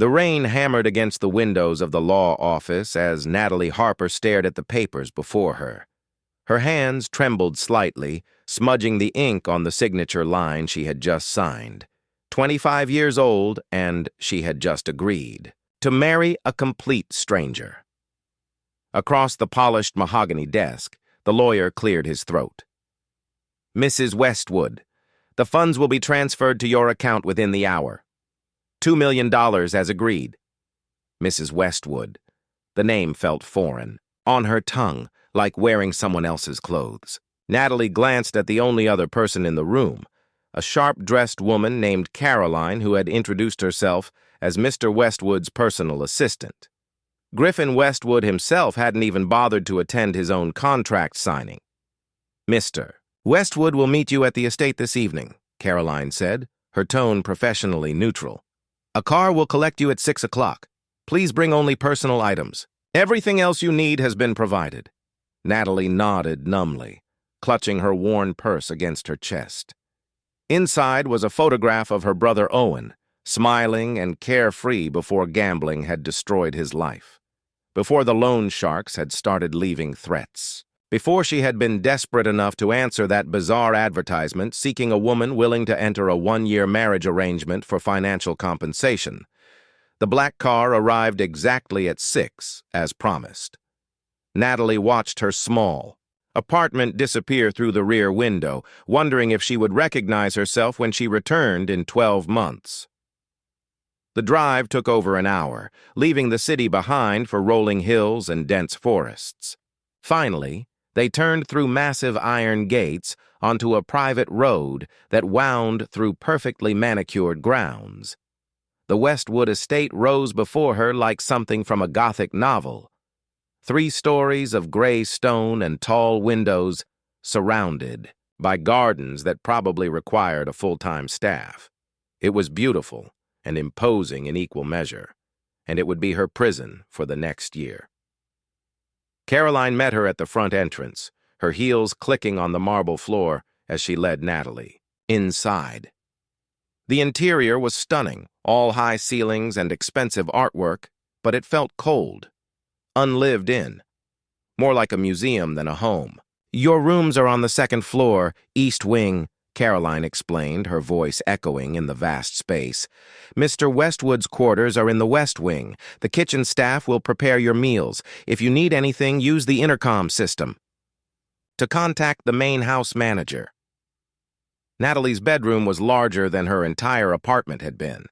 The rain hammered against the windows of the law office as Natalie Harper stared at the papers before her. Her hands trembled slightly, smudging the ink on the signature line she had just signed. 25 years old, and she had just agreed to marry a complete stranger. Across the polished mahogany desk, the lawyer cleared his throat. "Mrs. Westwood, the funds will be transferred to your account within the hour. $2 million as agreed." Mrs. Westwood. The name felt foreign, on her tongue, like wearing someone else's clothes. Natalie glanced at the only other person in the room, a sharp-dressed woman named Caroline who had introduced herself as Mr. Westwood's personal assistant. Griffin Westwood himself hadn't even bothered to attend his own contract signing. "Mr. Westwood will meet you at the estate this evening," Caroline said, her tone professionally neutral. "A car will collect you at 6 o'clock. Please bring only personal items. Everything else you need has been provided." Natalie nodded numbly, clutching her worn purse against her chest. Inside was a photograph of her brother Owen, smiling and carefree before gambling had destroyed his life, before the loan sharks had started leaving threats, before she had been desperate enough to answer that bizarre advertisement seeking a woman willing to enter a one-year marriage arrangement for financial compensation. The black car arrived exactly at 6, as promised. Natalie watched her small apartment disappear through the rear window, wondering if she would recognize herself when she returned in 12 months. The drive took over an hour, leaving the city behind for rolling hills and dense forests. Finally, they turned through massive iron gates onto a private road that wound through perfectly manicured grounds. The Westwood estate rose before her like something from a Gothic novel. 3 stories of gray stone and tall windows, surrounded by gardens that probably required a full-time staff. It was beautiful and imposing in equal measure, and it would be her prison for the next year. Caroline met her at the front entrance, her heels clicking on the marble floor as she led Natalie inside. The interior was stunning, all high ceilings and expensive artwork, but it felt cold, unlived in, more like a museum than a home. "Your rooms are on the 2nd floor, East Wing," Caroline explained, her voice echoing in the vast space. "Mr. Westwood's quarters are in the West Wing. The kitchen staff will prepare your meals. If you need anything, use the intercom system to contact the main house manager." Natalie's bedroom was larger than her entire apartment had been.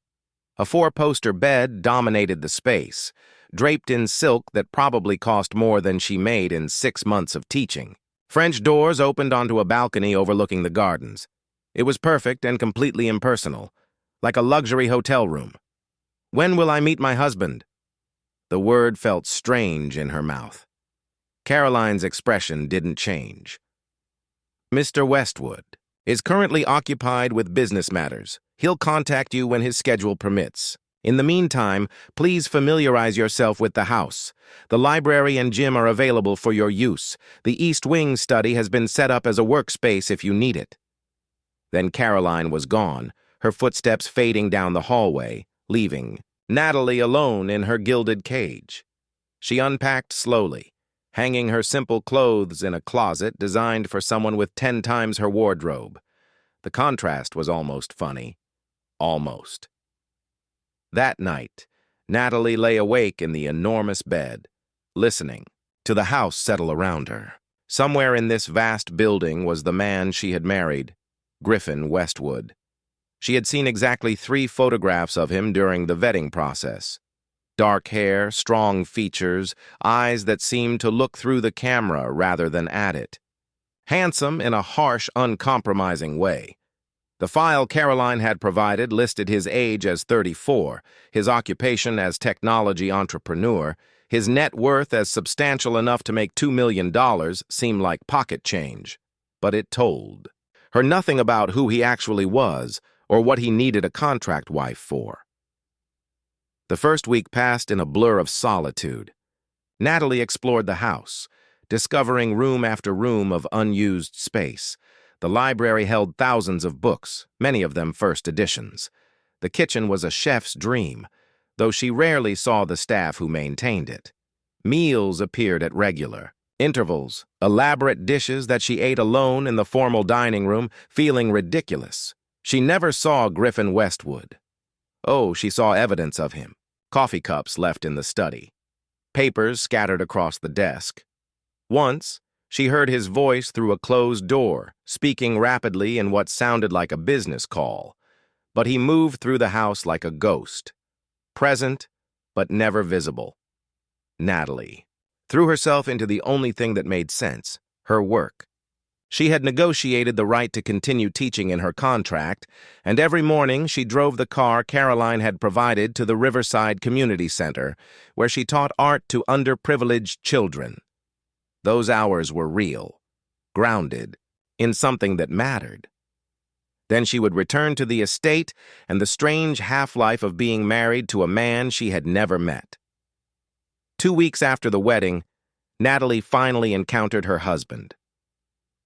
A 4-poster bed dominated the space, draped in silk that probably cost more than she made in 6 months of teaching. French doors opened onto a balcony overlooking the gardens. It was perfect and completely impersonal, like a luxury hotel room. "When will I meet my husband?" The word felt strange in her mouth. Caroline's expression didn't change. "Mr. Westwood is currently occupied with business matters. He'll contact you when his schedule permits. In the meantime, please familiarize yourself with the house. The library and gym are available for your use. The East Wing study has been set up as a workspace if you need it." Then Caroline was gone, her footsteps fading down the hallway, leaving Natalie alone in her gilded cage. She unpacked slowly, hanging her simple clothes in a closet designed for someone with 10 times her wardrobe. The contrast was almost funny. Almost. That night, Natalie lay awake in the enormous bed, listening to the house settle around her. Somewhere in this vast building was the man she had married, Griffin Westwood. She had seen exactly 3 photographs of him during the vetting process. Dark hair, strong features, eyes that seemed to look through the camera rather than at it. Handsome in a harsh, uncompromising way. The file Caroline had provided listed his age as 34, his occupation as technology entrepreneur, his net worth as substantial enough to make $2 million seem like pocket change. But it told her nothing about who he actually was or what he needed a contract wife for. The first week passed in a blur of solitude. Natalie explored the house, discovering room after room of unused space. The library held thousands of books, many of them first editions. The kitchen was a chef's dream, though she rarely saw the staff who maintained it. Meals appeared at regular intervals, elaborate dishes that she ate alone in the formal dining room, feeling ridiculous. She never saw Griffin Westwood. Oh, she saw evidence of him. Coffee cups left in the study. Papers scattered across the desk. Once, she heard his voice through a closed door, speaking rapidly in what sounded like a business call. But he moved through the house like a ghost. Present, but never visible. Natalie threw herself into the only thing that made sense, her work. She had negotiated the right to continue teaching in her contract, and every morning she drove the car Caroline had provided to the Riverside Community Center, where she taught art to underprivileged children. Those hours were real, grounded, in something that mattered. Then she would return to the estate and the strange half-life of being married to a man she had never met. 2 weeks after the wedding, Natalie finally encountered her husband.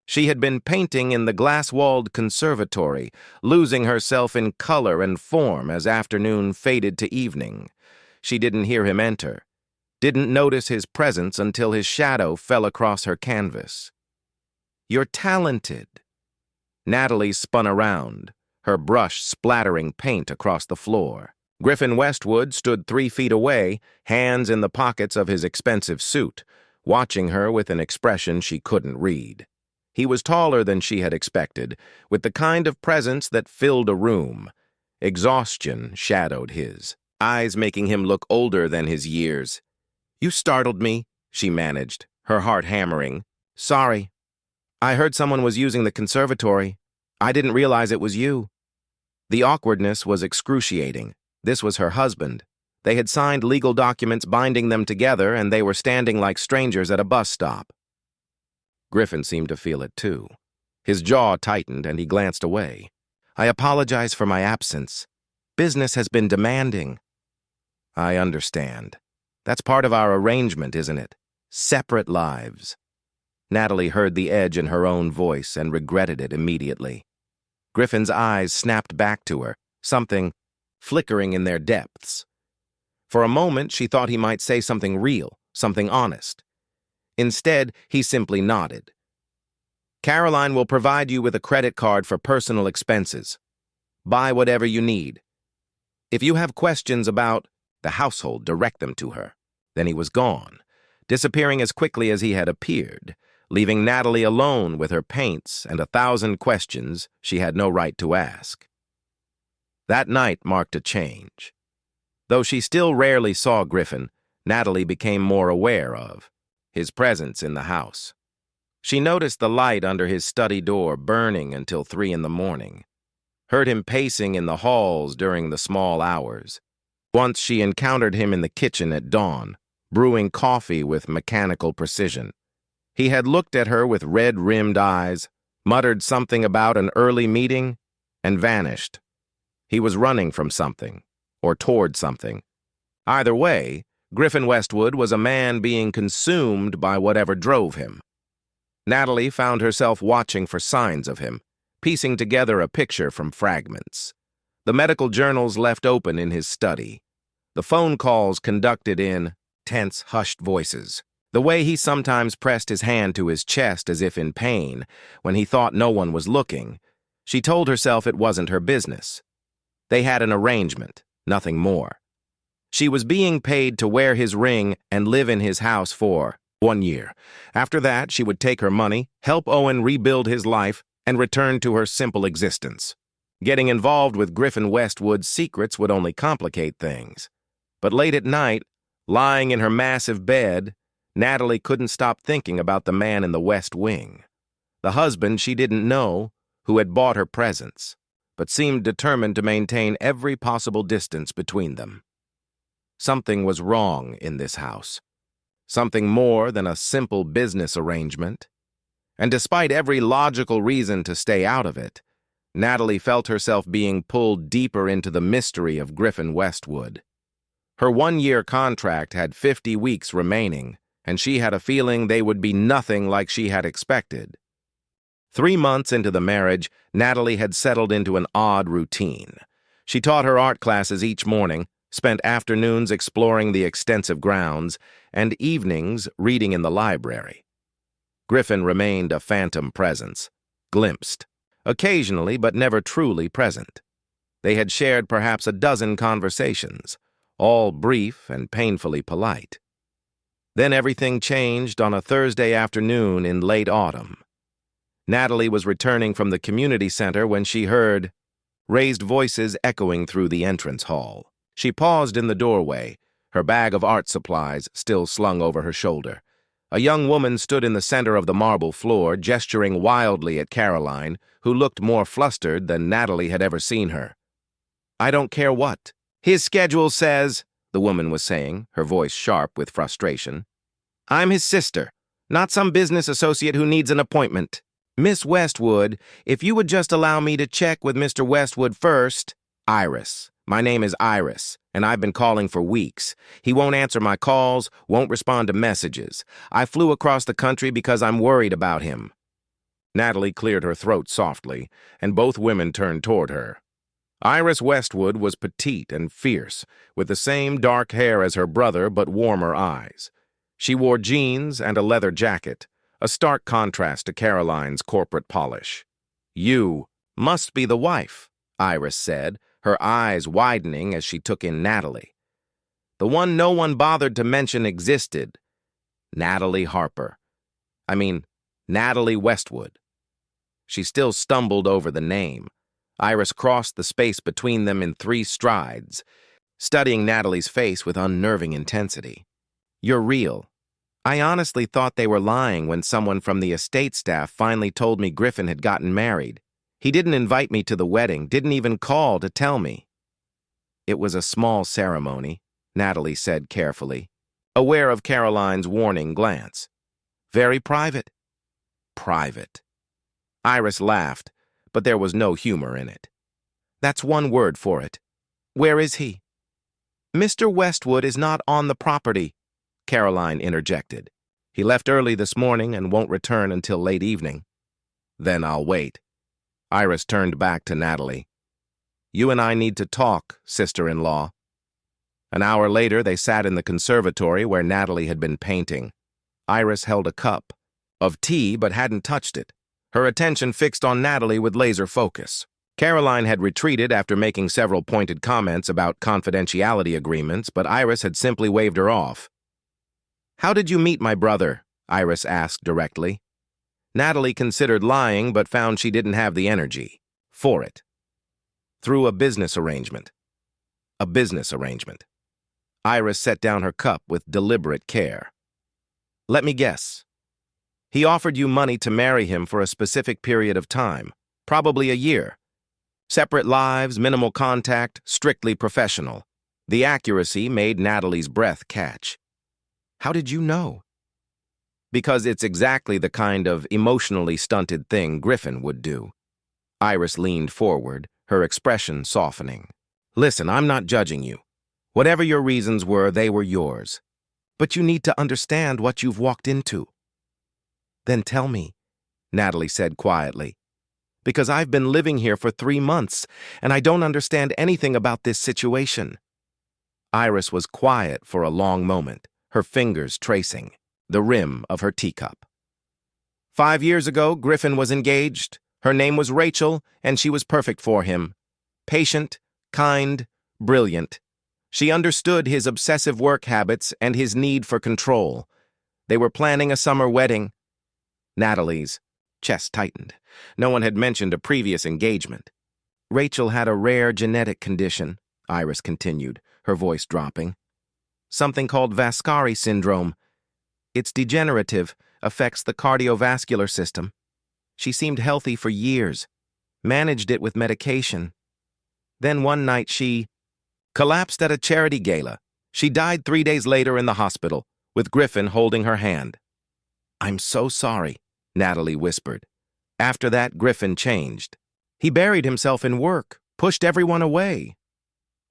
She had been painting in the glass-walled conservatory, losing herself in color and form as afternoon faded to evening. She didn't hear him enter, didn't notice his presence until his shadow fell across her canvas. "You're talented." Natalie spun around, her brush splattering paint across the floor. Griffin Westwood stood 3 feet away, hands in the pockets of his expensive suit, watching her with an expression she couldn't read. He was taller than she had expected, with the kind of presence that filled a room. Exhaustion shadowed his eyes, making him look older than his years. "You startled me," she managed, her heart hammering. "Sorry. I heard someone was using the conservatory. I didn't realize it was you." The awkwardness was excruciating. This was her husband. They had signed legal documents binding them together, and they were standing like strangers at a bus stop. Griffin seemed to feel it too. His jaw tightened, and he glanced away. "I apologize for my absence. Business has been demanding." "I understand. That's part of our arrangement, isn't it? Separate lives." Natalie heard the edge in her own voice and regretted it immediately. Griffin's eyes snapped back to her, something flickering in their depths. For a moment, she thought he might say something real, something honest. Instead, he simply nodded. "Caroline will provide you with a credit card for personal expenses. Buy whatever you need. If you have questions about the household, direct them to her." Then he was gone, disappearing as quickly as he had appeared, leaving Natalie alone with her paints and 1,000 questions she had no right to ask. That night marked a change. Though she still rarely saw Griffin, Natalie became more aware of his presence in the house. She noticed the light under his study door burning until 3 in the morning, heard him pacing in the halls during the small hours. Once she encountered him in the kitchen at dawn, brewing coffee with mechanical precision. He had looked at her with red-rimmed eyes, muttered something about an early meeting, and vanished. He was running from something, or toward something. Either way, Griffin Westwood was a man being consumed by whatever drove him. Natalie found herself watching for signs of him, piecing together a picture from fragments. The medical journals left open in his study. The phone calls conducted in tense, hushed voices. The way he sometimes pressed his hand to his chest as if in pain when he thought no one was looking. She told herself it wasn't her business. They had an arrangement, nothing more. She was being paid to wear his ring and live in his house for 1 year. After that, she would take her money, help Owen rebuild his life, and return to her simple existence. Getting involved with Griffin Westwood's secrets would only complicate things. But late at night, lying in her massive bed, Natalie couldn't stop thinking about the man in the West Wing. The husband she didn't know, who had bought her presence, but seemed determined to maintain every possible distance between them. Something was wrong in this house. Something more than a simple business arrangement. And despite every logical reason to stay out of it, Natalie felt herself being pulled deeper into the mystery of Griffin Westwood. Her 1-year contract had 50 weeks remaining, and she had a feeling they would be nothing like she had expected. 3 months into the marriage, Natalie had settled into an odd routine. She taught her art classes each morning, spent afternoons exploring the extensive grounds, and evenings reading in the library. Griffin remained a phantom presence, glimpsed, occasionally but never truly present. They had shared perhaps a dozen conversations, all brief and painfully polite. Then everything changed on a Thursday afternoon in late autumn. Natalie was returning from the community center when she heard raised voices echoing through the entrance hall. She paused in the doorway, her bag of art supplies still slung over her shoulder. A young woman stood in the center of the marble floor, gesturing wildly at Caroline, who looked more flustered than Natalie had ever seen her. "I don't care what. His schedule says," the woman was saying, her voice sharp with frustration. "I'm his sister, not some business associate who needs an appointment. Miss Westwood, if you would just allow me to check with Mr. Westwood first." "Iris. My name is Iris, and I've been calling for weeks. He won't answer my calls, won't respond to messages. I flew across the country because I'm worried about him." Natalie cleared her throat softly, and both women turned toward her. Iris Westwood was petite and fierce, with the same dark hair as her brother but warmer eyes. She wore jeans and a leather jacket, a stark contrast to Caroline's corporate polish. "You must be the wife," Iris said, her eyes widening as she took in Natalie. "The one no one bothered to mention existed. Natalie Harper. Natalie Westwood." She still stumbled over the name. Iris crossed the space between them in 3 strides, studying Natalie's face with unnerving intensity. "You're real. I honestly thought they were lying when someone from the estate staff finally told me Griffin had gotten married. He didn't invite me to the wedding, didn't even call to tell me." "It was a small ceremony," Natalie said carefully, aware of Caroline's warning glance. "Very private." "Private." Iris laughed, but there was no humor in it. "That's one word for it. Where is he?" "Mr. Westwood is not on the property," Caroline interjected. "He left early this morning and won't return until late evening." "Then I'll wait." Iris turned back to Natalie. "You and I need to talk, sister-in-law." An hour later, they sat in the conservatory where Natalie had been painting. Iris held a cup of tea but hadn't touched it, her attention fixed on Natalie with laser focus. Caroline had retreated after making several pointed comments about confidentiality agreements, but Iris had simply waved her off. "How did you meet my brother?" Iris asked directly. Natalie considered lying, but found she didn't have the energy for it. "Through a business arrangement." "A business arrangement." Iris set down her cup with deliberate care. "Let me guess. He offered you money to marry him for a specific period of time, probably a year. Separate lives, minimal contact, strictly professional." The accuracy made Natalie's breath catch. "How did you know?" "Because it's exactly the kind of emotionally stunted thing Griffin would do." Iris leaned forward, her expression softening. "Listen, I'm not judging you. Whatever your reasons were, they were yours. But you need to understand what you've walked into." "Then tell me," Natalie said quietly. "Because I've been living here for 3 months, and I don't understand anything about this situation." Iris was quiet for a long moment, her fingers tracing the rim of her teacup. 5 years ago, Griffin was engaged. Her name was Rachel, and she was perfect for him. Patient, kind, brilliant. She understood his obsessive work habits and his need for control. They were planning a summer wedding. Natalie's chest tightened. No one had mentioned a previous engagement. "Rachel had a rare genetic condition," Iris continued, her voice dropping. "Something called Vascari syndrome. It's degenerative, affects the cardiovascular system. She seemed healthy for years, managed it with medication. Then one night she collapsed at a charity gala. She died 3 days later in the hospital, with Griffin holding her hand." "I'm so sorry," Natalie whispered. "After that, Griffin changed. He buried himself in work, pushed everyone away.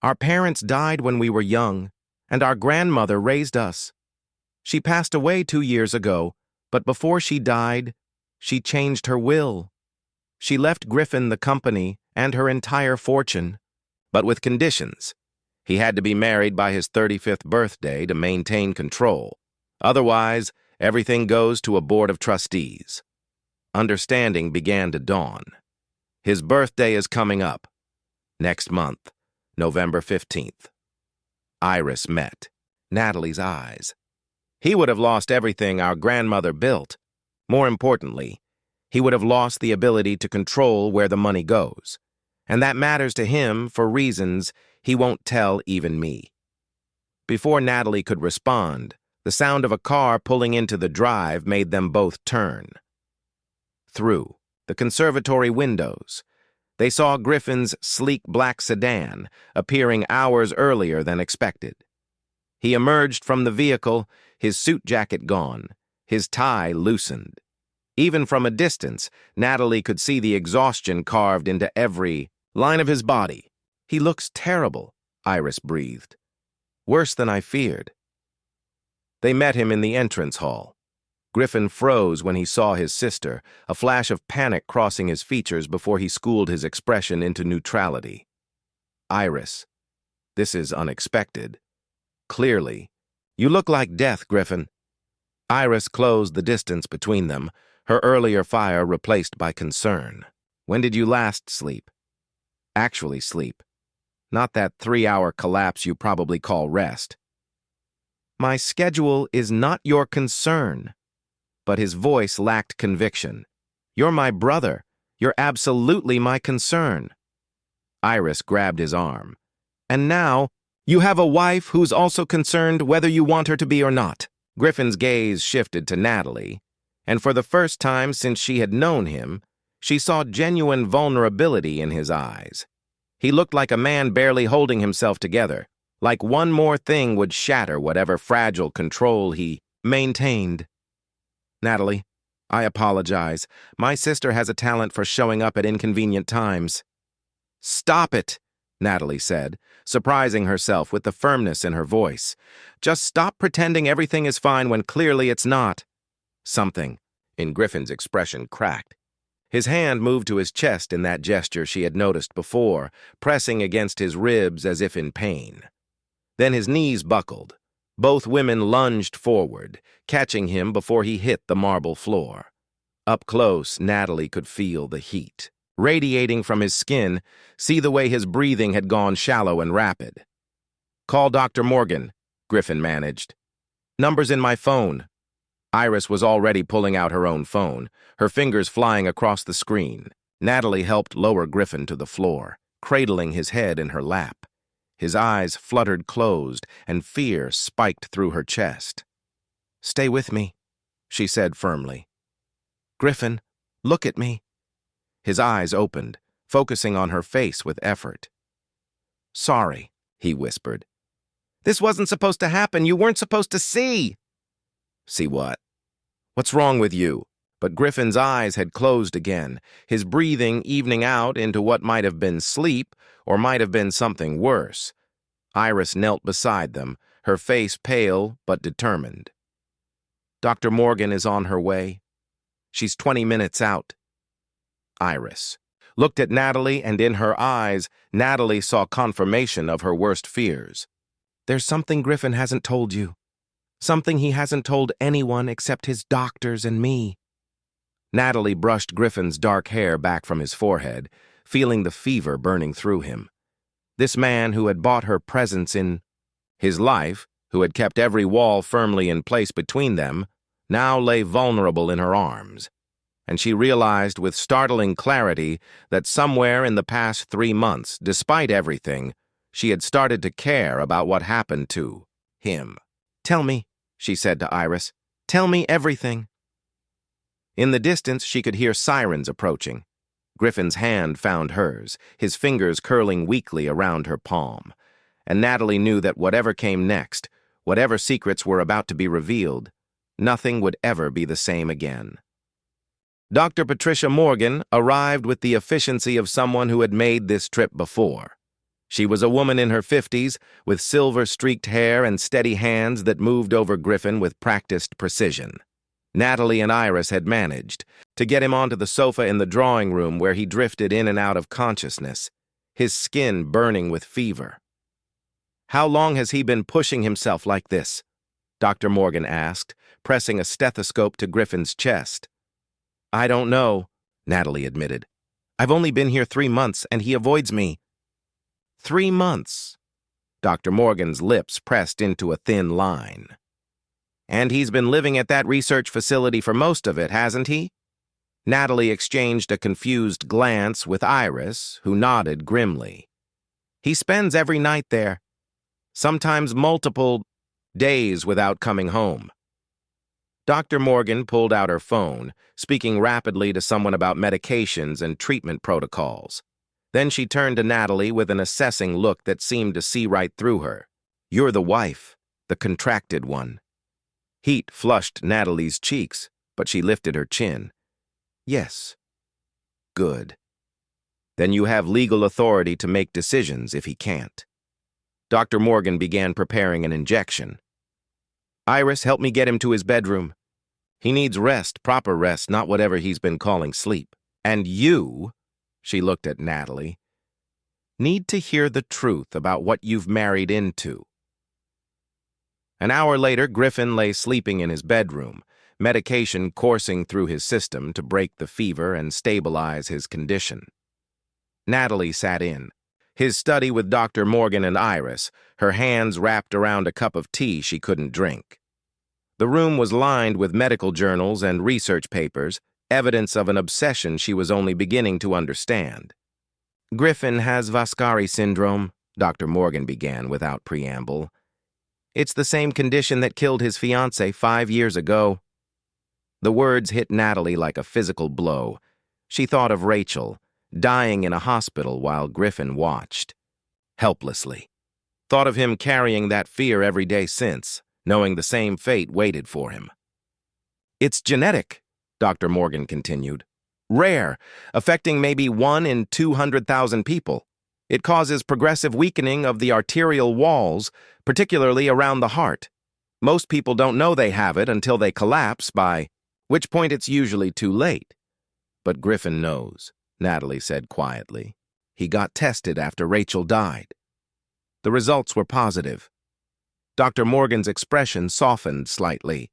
Our parents died when we were young, and our grandmother raised us. She passed away 2 years ago, but before she died, she changed her will. She left Griffin the company and her entire fortune, but with conditions. He had to be married by his 35th birthday to maintain control. Otherwise, everything goes to a board of trustees. Understanding began to dawn. His birthday is coming up. Next month, November 15th. Iris met Natalie's eyes. He would have lost everything our grandmother built. More importantly, he would have lost the ability to control where the money goes. And that matters to him for reasons he won't tell even me. Before Natalie could respond, the sound of a car pulling into the drive made them both turn. Through the conservatory windows, they saw Griffin's sleek black sedan appearing hours earlier than expected. He emerged from the vehicle, his suit jacket gone, his tie loosened. Even from a distance, Natalie could see the exhaustion carved into every line of his body. "He looks terrible," Iris breathed. "Worse than I feared." They met him in the entrance hall. Griffin froze when he saw his sister, a flash of panic crossing his features before he schooled his expression into neutrality. "Iris, this is unexpected. Clearly, you look like death, Griffin." Iris closed the distance between them, her earlier fire replaced by concern. "When did you last sleep?" "Actually sleep. Not that 3-hour collapse you probably call rest." "My schedule is not your concern." But his voice lacked conviction. "You're my brother. You're absolutely my concern." Iris grabbed his arm. "And now, you have a wife who's also concerned whether you want her to be or not." Griffin's gaze shifted to Natalie, and for the first time since she had known him, she saw genuine vulnerability in his eyes. He looked like a man barely holding himself together, like one more thing would shatter whatever fragile control he maintained. "Natalie, I apologize. My sister has a talent for showing up at inconvenient times." "Stop it," Natalie said, surprising herself with the firmness in her voice. "Just stop pretending everything is fine when clearly it's not." Something in Griffin's expression cracked. His hand moved to his chest in that gesture she had noticed before, pressing against his ribs as if in pain. Then his knees buckled. Both women lunged forward, catching him before he hit the marble floor. Up close, Natalie could feel the heat radiating from his skin, see the way his breathing had gone shallow and rapid. "Call Dr. Morgan," Griffin managed. "Number's in my phone." Iris was already pulling out her own phone, her fingers flying across the screen. Natalie helped lower Griffin to the floor, cradling his head in her lap. His eyes fluttered closed, and fear spiked through her chest. "Stay with me," she said firmly. "Griffin, look at me." His eyes opened, focusing on her face with effort. "Sorry," he whispered. "This wasn't supposed to happen. You weren't supposed to see." "See what? What's wrong with you?" But Griffin's eyes had closed again, his breathing evening out into what might have been sleep or might have been something worse. Iris knelt beside them, her face pale but determined. "Dr. Morgan is on her way. She's 20 minutes out." Iris looked at Natalie, and in her eyes, Natalie saw confirmation of her worst fears. "There's something Griffin hasn't told you. Something he hasn't told anyone except his doctors and me." Natalie brushed Griffin's dark hair back from his forehead, feeling the fever burning through him. This man who had bought her presence in his life, who had kept every wall firmly in place between them, now lay vulnerable in her arms. And she realized with startling clarity that somewhere in the past 3 months, despite everything, she had started to care about what happened to him. "Tell me," she said to Iris. "Tell me everything." In the distance, she could hear sirens approaching. Griffin's hand found hers, his fingers curling weakly around her palm. And Natalie knew that whatever came next, whatever secrets were about to be revealed, nothing would ever be the same again. Dr. Patricia Morgan arrived with the efficiency of someone who had made this trip before. She was a woman in her 50s, with silver-streaked hair and steady hands that moved over Griffin with practiced precision. Natalie and Iris had managed to get him onto the sofa in the drawing room where he drifted in and out of consciousness, his skin burning with fever. How long has he been pushing himself like this? Dr. Morgan asked, pressing a stethoscope to Griffin's chest. I don't know, Natalie admitted. I've only been here 3 months, and he avoids me. 3 months. Dr. Morgan's lips pressed into a thin line. And he's been living at that research facility for most of it, hasn't he? Natalie exchanged a confused glance with Iris, who nodded grimly. He spends every night there, sometimes multiple days without coming home. Dr. Morgan pulled out her phone, speaking rapidly to someone about medications and treatment protocols. Then she turned to Natalie with an assessing look that seemed to see right through her. You're the wife, the contracted one. Heat flushed Natalie's cheeks, but she lifted her chin. Yes. Good. Then you have legal authority to make decisions if he can't. Dr. Morgan began preparing an injection. Iris, help me get him to his bedroom. He needs rest, proper rest, not whatever he's been calling sleep. And you, she looked at Natalie, need to hear the truth about what you've married into. An hour later, Griffin lay sleeping in his bedroom, medication coursing through his system to break the fever and stabilize his condition. Natalie sat in, his study with Dr. Morgan and Iris, her hands wrapped around a cup of tea she couldn't drink. The room was lined with medical journals and research papers, evidence of an obsession she was only beginning to understand. Griffin has Vascari syndrome, Dr. Morgan began without preamble. It's the same condition that killed his fiancée 5 years ago. The words hit Natalie like a physical blow. She thought of Rachel, dying in a hospital while Griffin watched, helplessly. Thought of him carrying that fear every day since, knowing the same fate waited for him. It's genetic, Dr. Morgan continued. Rare, affecting maybe 1 in 200,000 people. It causes progressive weakening of the arterial walls, particularly around the heart. Most people don't know they have it until they collapse, by which point it's usually too late. But Griffin knows, Natalie said quietly. He got tested after Rachel died. The results were positive. Dr. Morgan's expression softened slightly.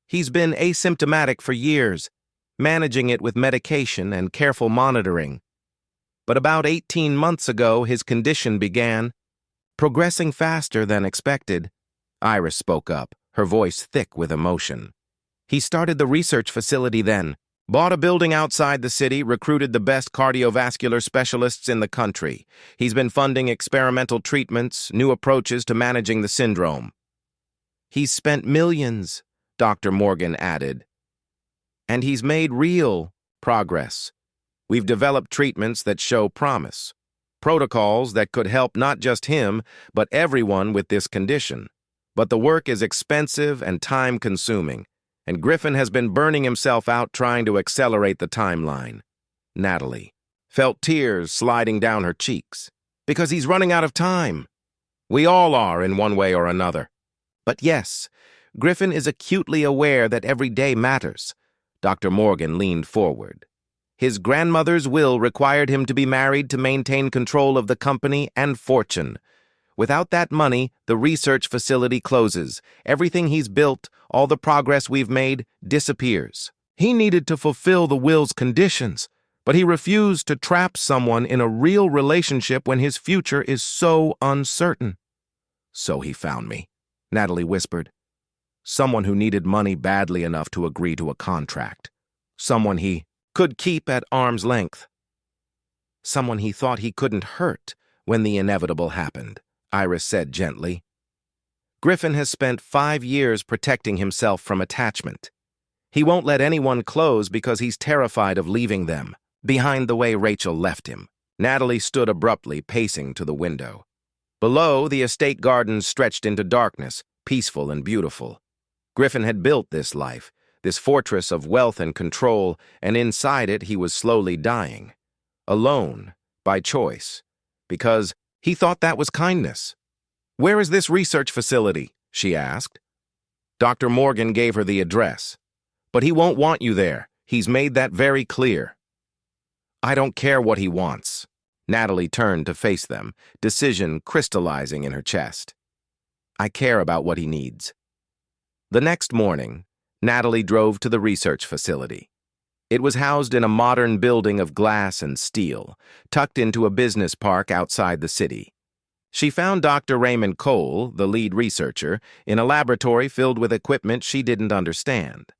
He's been asymptomatic for years, managing it with medication and careful monitoring. But about 18 months ago, his condition began progressing faster than expected. Iris spoke up, her voice thick with emotion. He started the research facility then, bought a building outside the city, recruited the best cardiovascular specialists in the country. He's been funding experimental treatments, new approaches to managing the syndrome. He's spent millions, Dr. Morgan added. And he's made real progress. We've developed treatments that show promise, protocols that could help not just him, but everyone with this condition. But the work is expensive and time-consuming, and Griffin has been burning himself out trying to accelerate the timeline. Natalie felt tears sliding down her cheeks. Because he's running out of time. We all are in one way or another. But yes, Griffin is acutely aware that every day matters. Dr. Morgan leaned forward. His grandmother's will required him to be married to maintain control of the company and fortune. Without that money, the research facility closes. Everything he's built, all the progress we've made, disappears. He needed to fulfill the will's conditions, but he refused to trap someone in a real relationship when his future is so uncertain. So he found me, Natalie whispered. Someone who needed money badly enough to agree to a contract. Someone he could keep at arm's length. Someone he thought he couldn't hurt when the inevitable happened, Iris said gently. Griffin has spent 5 years protecting himself from attachment. He won't let anyone close because he's terrified of leaving them, behind the way Rachel left him. Natalie stood abruptly, pacing to the window. Below, the estate gardens stretched into darkness, peaceful and beautiful. Griffin had built this life, this fortress of wealth and control, and inside it he was slowly dying. Alone, by choice, because he thought that was kindness. Where is this research facility? She asked. Dr. Morgan gave her the address. But he won't want you there. He's made that very clear. I don't care what he wants, Natalie turned to face them, decision crystallizing in her chest. I care about what he needs. The next morning, Natalie drove to the research facility. It was housed in a modern building of glass and steel, tucked into a business park outside the city. She found Dr. Raymond Cole, the lead researcher, in a laboratory filled with equipment she didn't understand.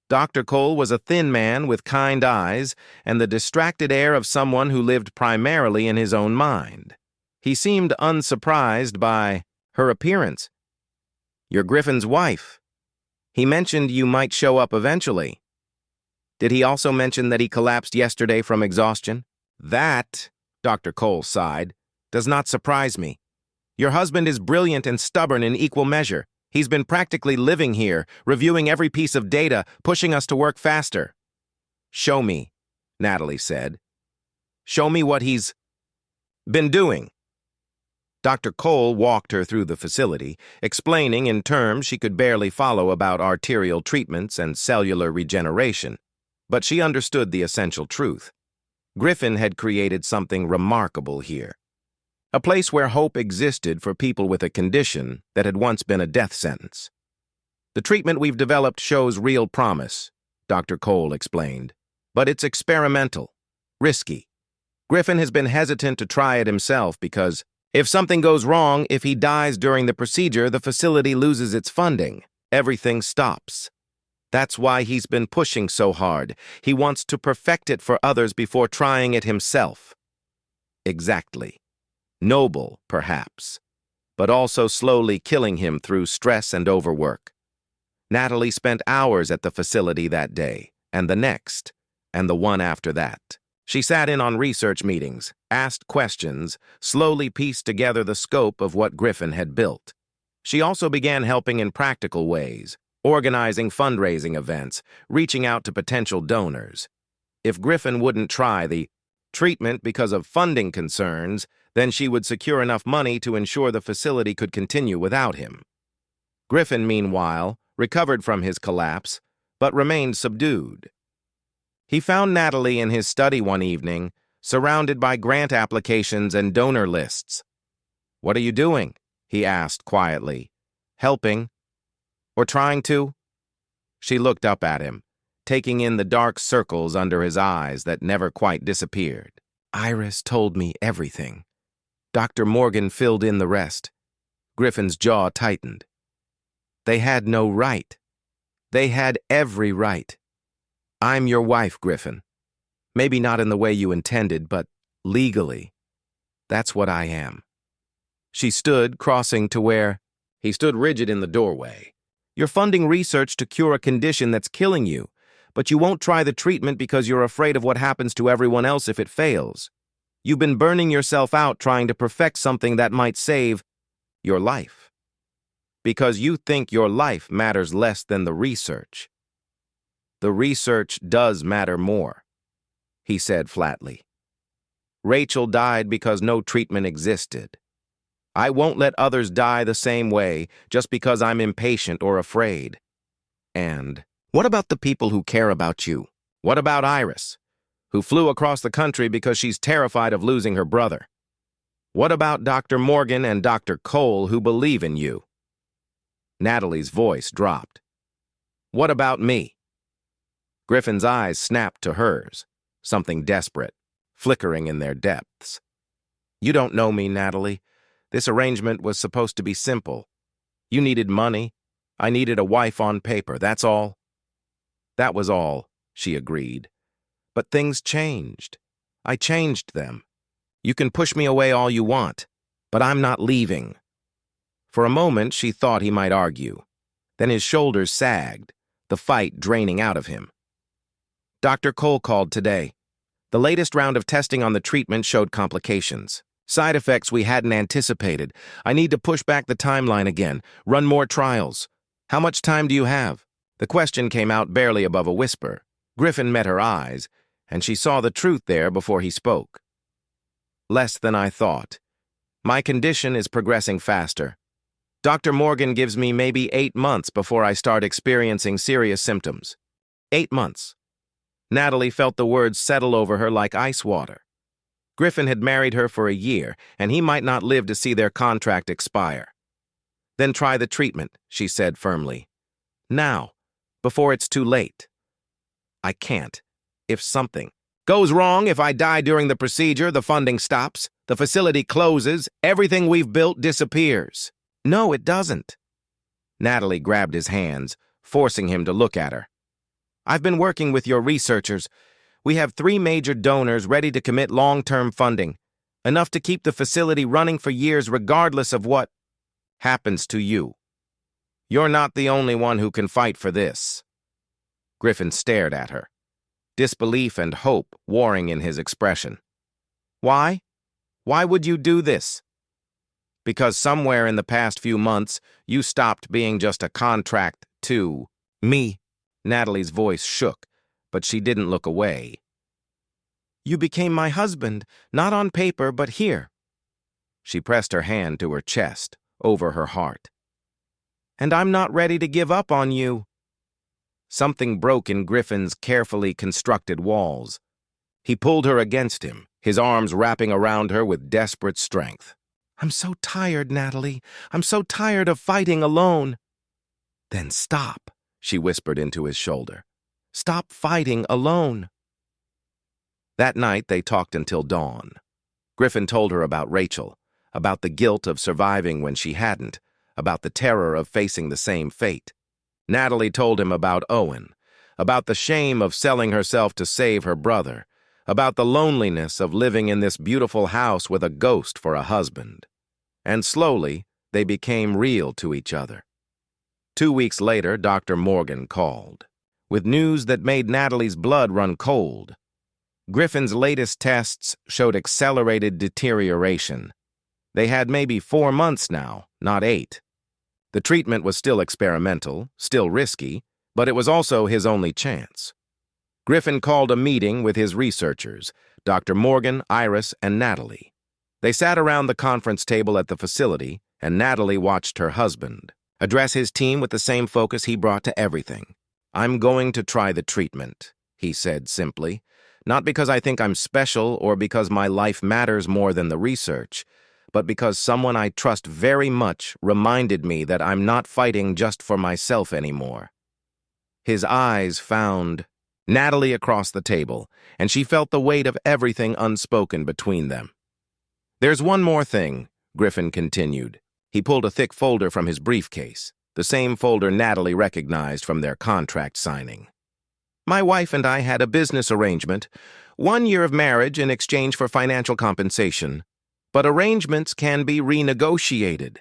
Dr. Cole was a thin man with kind eyes and the distracted air of someone who lived primarily in his own mind. He seemed unsurprised by her appearance. "You're Griffin's wife. He mentioned you might show up eventually. Did he also mention that he collapsed yesterday from exhaustion?" "That," Dr. Cole sighed, "does not surprise me. Your husband is brilliant and stubborn in equal measure. He's been practically living here, reviewing every piece of data, pushing us to work faster." "Show me," Natalie said. "Show me what he's been doing." Dr. Cole walked her through the facility, explaining in terms she could barely follow about arterial treatments and cellular regeneration. But she understood the essential truth. Griffin had created something remarkable here. A place where hope existed for people with a condition that had once been a death sentence. "The treatment we've developed shows real promise," Dr. Cole explained, "but it's experimental, risky. Griffin has been hesitant to try it himself because if something goes wrong, if he dies during the procedure, the facility loses its funding. Everything stops. That's why he's been pushing so hard. He wants to perfect it for others before trying it himself." Exactly. Noble, perhaps, but also slowly killing him through stress and overwork. Natalie spent hours at the facility that day, and the next, and the one after that. She sat in on research meetings, asked questions, slowly pieced together the scope of what Griffin had built. She also began helping in practical ways, organizing fundraising events, reaching out to potential donors. If Griffin wouldn't try the treatment because of funding concerns, then she would secure enough money to ensure the facility could continue without him. Griffin, meanwhile, recovered from his collapse, but remained subdued. He found Natalie in his study one evening, surrounded by grant applications and donor lists. "What are you doing?" he asked quietly. "Helping? Or trying to?" She looked up at him, taking in the dark circles under his eyes that never quite disappeared. "Iris told me everything. Dr. Morgan filled in the rest." Griffin's jaw tightened. "They had no right. They had every right. I'm your wife, Griffin. Maybe not in the way you intended, but legally. That's what I am." She stood, crossing to where he stood rigid in the doorway. "You're funding research to cure a condition that's killing you, but you won't try the treatment because you're afraid of what happens to everyone else if it fails. You've been burning yourself out trying to perfect something that might save your life. Because you think your life matters less than the research. The research does matter more," he said flatly. "Rachel died because no treatment existed. I won't let others die the same way just because I'm impatient or afraid. And what about the people who care about you? What about Iris, who flew across the country because she's terrified of losing her brother? What about Dr. Morgan and Dr. Cole who believe in you?" Natalie's voice dropped. "What about me?" Griffin's eyes snapped to hers, something desperate, flickering in their depths. "You don't know me, Natalie. This arrangement was supposed to be simple. You needed money. I needed a wife on paper, that's all." "That was all," she agreed. "But things changed. I changed them. You can push me away all you want, but I'm not leaving." For a moment, she thought he might argue. Then his shoulders sagged, the fight draining out of him. "Dr. Cole called today. The latest round of testing on the treatment showed complications. Side effects we hadn't anticipated. I need to push back the timeline again, run more trials. How much time do you have?" The question came out barely above a whisper. Griffin met her eyes, and she saw the truth there before he spoke. "Less than I thought. My condition is progressing faster. Dr. Morgan gives me maybe 8 months before I start experiencing serious symptoms. 8 months. Natalie felt the words settle over her like ice water. Griffin had married her for a year, and he might not live to see their contract expire. Then try the treatment, she said firmly. Now, before it's too late. I can't. If something goes wrong, if I die during the procedure, the funding stops, the facility closes, everything we've built disappears. No, it doesn't. Natalie grabbed his hands, forcing him to look at her. I've been working with your researchers. We have 3 major donors ready to commit long-term funding, enough to keep the facility running for years regardless of what happens to you. You're not the only one who can fight for this. Griffin stared at her, disbelief and hope warring in his expression. Why? Why would you do this? Because somewhere in the past few months, you stopped being just a contract to me. Natalie's voice shook, but she didn't look away. You became my husband, not on paper, but here. She pressed her hand to her chest, over her heart. And I'm not ready to give up on you. Something broke in Griffin's carefully constructed walls. He pulled her against him, his arms wrapping around her with desperate strength. I'm so tired, Natalie. I'm so tired of fighting alone. Then stop, she whispered into his shoulder. Stop fighting alone. That night they talked until dawn. Griffin told her about Rachel, about the guilt of surviving when she hadn't, about the terror of facing the same fate. Natalie told him about Owen, about the shame of selling herself to save her brother, about the loneliness of living in this beautiful house with a ghost for a husband. And slowly, they became real to each other. 2 weeks later, Dr. Morgan called, with news that made Natalie's blood run cold. Griffin's latest tests showed accelerated deterioration. They had maybe 4 months now, not 8. The treatment was still experimental, still risky, but it was also his only chance. Griffin called a meeting with his researchers, Dr. Morgan, Iris, and Natalie. They sat around the conference table at the facility, and Natalie watched her husband address his team with the same focus he brought to everything. I'm going to try the treatment, he said simply, not because I think I'm special or because my life matters more than the research, but because someone I trust very much reminded me that I'm not fighting just for myself anymore. His eyes found Natalie across the table, and she felt the weight of everything unspoken between them. There's one more thing, Griffin continued. He pulled a thick folder from his briefcase, the same folder Natalie recognized from their contract signing. My wife and I had a business arrangement, 1 year of marriage in exchange for financial compensation, but arrangements can be renegotiated.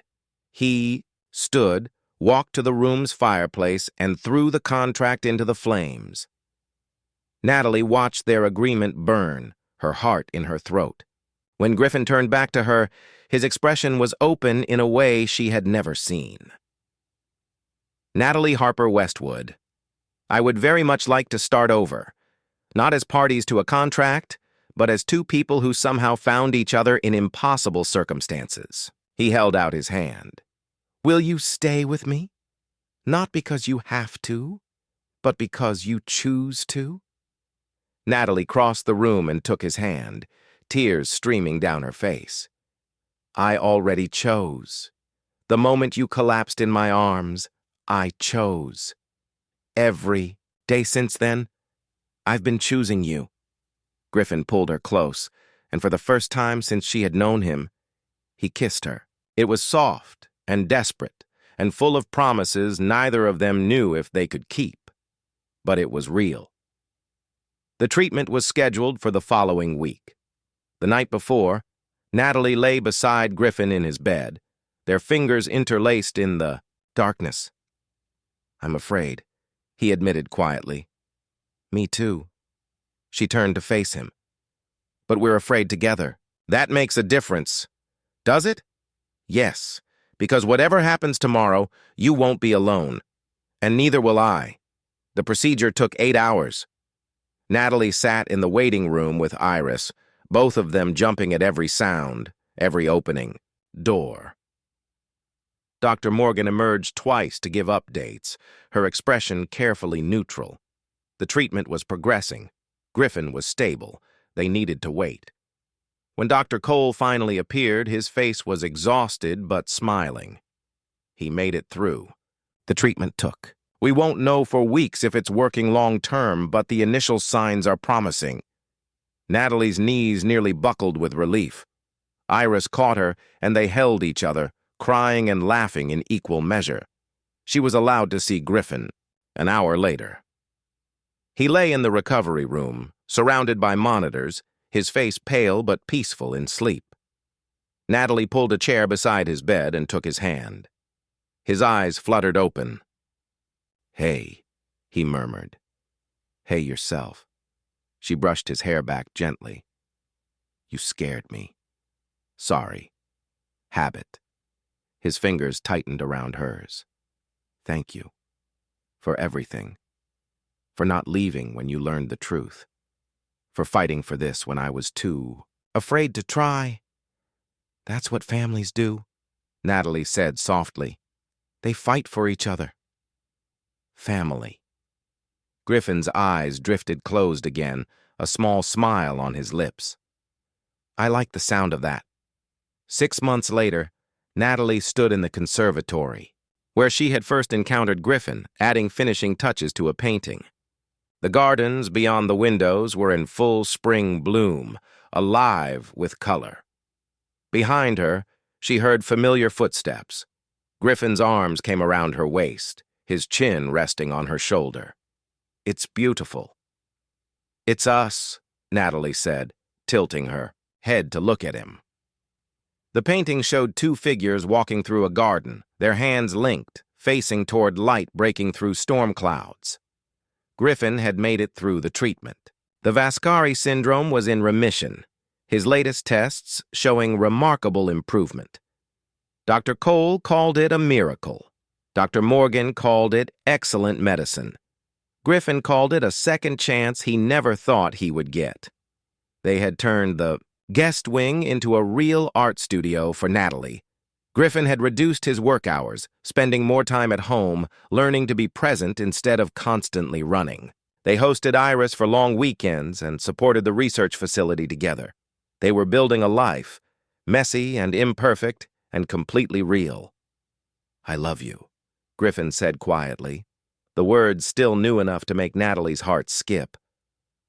He stood, walked to the room's fireplace, and threw the contract into the flames. Natalie watched their agreement burn, her heart in her throat. When Griffin turned back to her, his expression was open in a way she had never seen. Natalie Harper Westwood. I would very much like to start over, not as parties to a contract, but as 2 people who somehow found each other in impossible circumstances. He held out his hand. Will you stay with me? Not because you have to, but because you choose to? Natalie crossed the room and took his hand, tears streaming down her face. I already chose. The moment you collapsed in my arms, I chose. Every day since then, I've been choosing you. Griffin pulled her close, and for the first time since she had known him, he kissed her. It was soft and desperate, and full of promises neither of them knew if they could keep. But it was real. The treatment was scheduled for the following week. The night before, Natalie lay beside Griffin in his bed, their fingers interlaced in the darkness. I'm afraid, he admitted quietly. Me too. She turned to face him. But we're afraid together. That makes a difference. Does it? Yes, because whatever happens tomorrow, you won't be alone. And neither will I. The procedure took 8 hours. Natalie sat in the waiting room with Iris, both of them jumping at every sound, every opening, door. Dr. Morgan emerged twice to give updates, her expression carefully neutral. The treatment was progressing. Griffin was stable. They needed to wait. When Dr. Cole finally appeared, his face was exhausted but smiling. He made it through. The treatment took. We won't know for weeks if it's working long-term, but the initial signs are promising. Natalie's knees nearly buckled with relief. Iris caught her, and they held each other, crying and laughing in equal measure. She was allowed to see Griffin an hour later. He lay in the recovery room, surrounded by monitors, his face pale but peaceful in sleep. Natalie pulled a chair beside his bed and took his hand. His eyes fluttered open. "Hey," he murmured. "Hey yourself." She brushed his hair back gently. "You scared me." "Sorry." "Habit." His fingers tightened around hers. "Thank you. For everything. For not leaving when you learned the truth. For fighting for this when I was too afraid to try." "That's what families do," Natalie said softly. "They fight for each other." Family. Griffin's eyes drifted closed again, a small smile on his lips. "I like the sound of that." 6 months later, Natalie stood in the conservatory, where she had first encountered Griffin, adding finishing touches to a painting. The gardens beyond the windows were in full spring bloom, alive with color. Behind her, she heard familiar footsteps. Griffin's arms came around her waist, his chin resting on her shoulder. "It's beautiful." "It's us," Natalie said, tilting her head to look at him. The painting showed 2 figures walking through a garden, their hands linked, facing toward light breaking through storm clouds. Griffin had made it through the treatment. The Vascari syndrome was in remission, his latest tests showing remarkable improvement. Dr. Cole called it a miracle. Dr. Morgan called it excellent medicine. Griffin called it a second chance he never thought he would get. They had turned the guest wing into a real art studio for Natalie. Griffin had reduced his work hours, spending more time at home, learning to be present instead of constantly running. They hosted Iris for long weekends and supported the research facility together. They were building a life, messy and imperfect and completely real. "I love you," Griffin said quietly, the words still new enough to make Natalie's heart skip.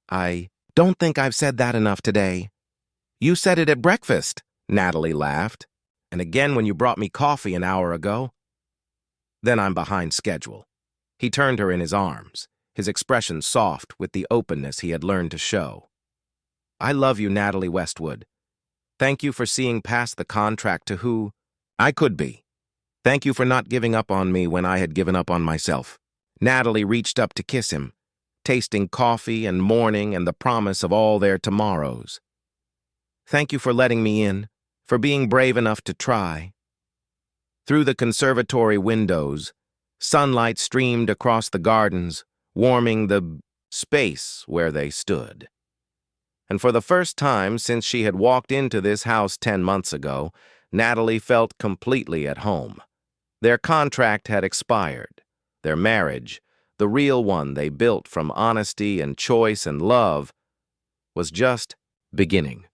"I don't think I've said that enough today." "You said it at breakfast," Natalie laughed. "And again when you brought me coffee an hour ago." "Then I'm behind schedule." He turned her in his arms, his expression soft with the openness he had learned to show. "I love you, Natalie Westwood. Thank you for seeing past the contract to who I could be. Thank you for not giving up on me when I had given up on myself." Natalie reached up to kiss him, tasting coffee and morning and the promise of all their tomorrows. "Thank you for letting me in, for being brave enough to try." Through the conservatory windows, sunlight streamed across the gardens, warming the space where they stood. And for the first time since she had walked into this house 10 months ago, Natalie felt completely at home. Their contract had expired. Their marriage, the real one they built from honesty and choice and love, was just beginning.